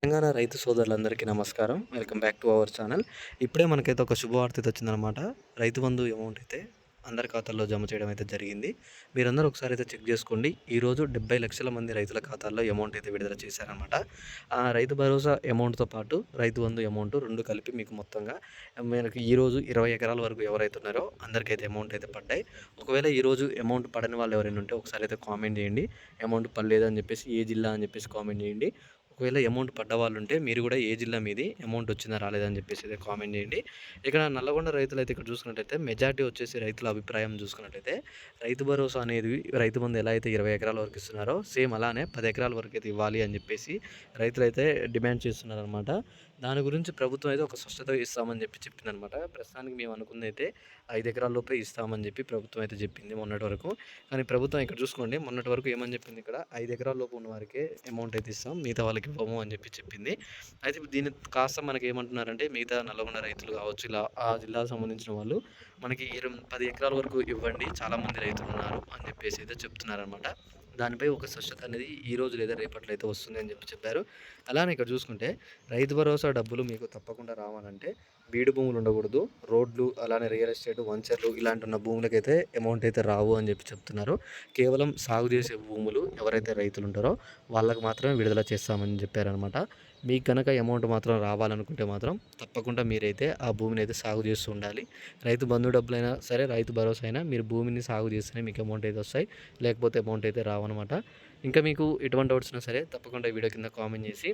తెలంగాణ రైతు సోదరులందరికీ నమస్కారం. Welcome back to our channel. ఇప్పుడే మనకైతే ఒక శుభవార్త అయితే వచ్చిందనమాట. రైతు బంధు అమౌంట్ అయితే అందరి ఖాతాల్లో జమ చేయడం అయితే జరిగింది. మీరందరూ ఒకసారి అయితే చెక్ చేసుకోండి. ఈరోజు 70,00,000 మంది రైతుల ఖాతాల్లో అమౌంట్ అయితే విడుదల చేశారనమాట. ఆ రైతు భరోసా అమౌంట్‌తో పాటు రైతు బంధు అమౌంట్ 2 కలిపి మీకు మొత్తంగా మనకి ఈరోజు 20 ఎకరాల వరకు ఎవరైతే ఉన్నారో అందరికైతే అమౌంట్ అయితే పడ్డాయి. ఒకవేళ ఈరోజు అమౌంట్ పడని వాళ్ళు ఎవరైనా ఉంటే ఒకసారి అయితే కామెంట్ చేయండి. అమౌంట్ పడలేదని చెప్పేసి ఏ జిల్లా అని చెప్పేసి కామెంట్ చేయండి. ఒకవేళ అమౌంట్ పడ్డవాళ్ళుంటే మీరు కూడా ఏ జిల్లా మీది, అమౌంట్ వచ్చిందా రాలేదా అని చెప్పేసి అయితే కామెంట్ చేయండి. ఇక్కడ నల్లగొండ రైతులైతే ఇక్కడ చూసుకున్నట్టయితే మెజారిటీ వచ్చేసి రైతుల అభిప్రాయం చూసుకున్నట్టయితే రైతు భరోసా అనేది రైతు బంధు ఎలా అయితే 20 ఎకరాల వరకు ఇస్తున్నారో సేమ్ అలానే 10 ఎకరాల వరకు అయితే ఇవ్వాలి అని చెప్పేసి రైతులైతే డిమాండ్ చేస్తున్నారనమాట. దాని గురించి ప్రభుత్వం అయితే ఒక స్పష్టత ఇస్తామని చెప్పిందనమాట. ప్రస్తుతానికి మేము అనుకుందైతే 5 ఎకరాల లోపే ఇస్తామని చెప్పి ప్రభుత్వం అయితే చెప్పింది మొన్నటి వరకు. కానీ ప్రభుత్వం ఇక్కడ చూసుకోండి మొన్నటి వరకు ఏమని చెప్పింది, ఇక్కడ 5 ఎకరాల లోపు ఉన్న వారికే అమౌంట్ అయితే ఇస్తాం, మిగతా వాళ్ళకి ఇవ్వము అని చెప్పి చెప్పింది. అయితే దీన్ని కాస్త మనకి ఏమంటున్నారంటే మిగతా నల్లగొండ రైతులు కావచ్చు, ఇలా ఆ జిల్లాకు సంబంధించిన వాళ్ళు మనకి 10 ఎకరాల వరకు ఇవ్వండి, చాలామంది రైతులు ఉన్నారు అని చెప్పేసి అయితే చెప్తున్నారనమాట. దానిపై ఒక స్పష్టత అనేది ఈ రోజు లేదా రేపట్లో అయితే వస్తుంది అని చెప్పారు. అలానే ఇక్కడ చూసుకుంటే రైతు భరోసా డబ్బులు మీకు తప్పకుండా రావాలంటే బీడు భూములు ఉండకూడదు, రోడ్లు అలానే రియల్ ఎస్టేట్ వంచర్లు ఇలాంటి ఉన్న భూములకైతే అమౌంట్ అయితే రావు అని చెప్తున్నారు. కేవలం సాగు చేసే భూములు ఎవరైతే రైతులు ఉంటారో వాళ్ళకి మాత్రమే విడుదల చేస్తామని చెప్పారనమాట. మీకు కనుక అమౌంట్ మాత్రం రావాలనుకుంటే మాత్రం తప్పకుండా మీరైతే ఆ భూమిని అయితే సాగు చేస్తూ ఉండాలి. రైతు బంధు డబ్బులైనా సరే, రైతు భరోసా అయినా మీరు భూమిని సాగు చేస్తేనే మీకు అమౌంట్ అయితే వస్తాయి, లేకపోతే అమౌంట్ అయితే రావన్నమాట. ఇంకా మీకు ఎటువంటి డౌట్స్ ఉన్నా సరే తప్పకుండా ఈ వీడియో కింద కామెంట్ చేసి,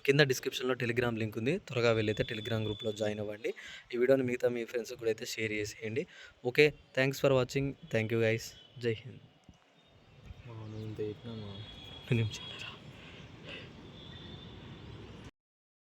కింద డిస్క్రిప్షన్లో టెలిగ్రామ్ లింక్ ఉంది, త్వరగా వెళ్ళైతే టెలిగ్రామ్ గ్రూప్లో జాయిన్ అవ్వండి. ఈ వీడియోని మిగతా మీ ఫ్రెండ్స్కి కూడా అయితే షేర్ చేసేయండి. Okay, thanks for watching. Thank you guys. జై హింద్. 2 నిమిషాలు.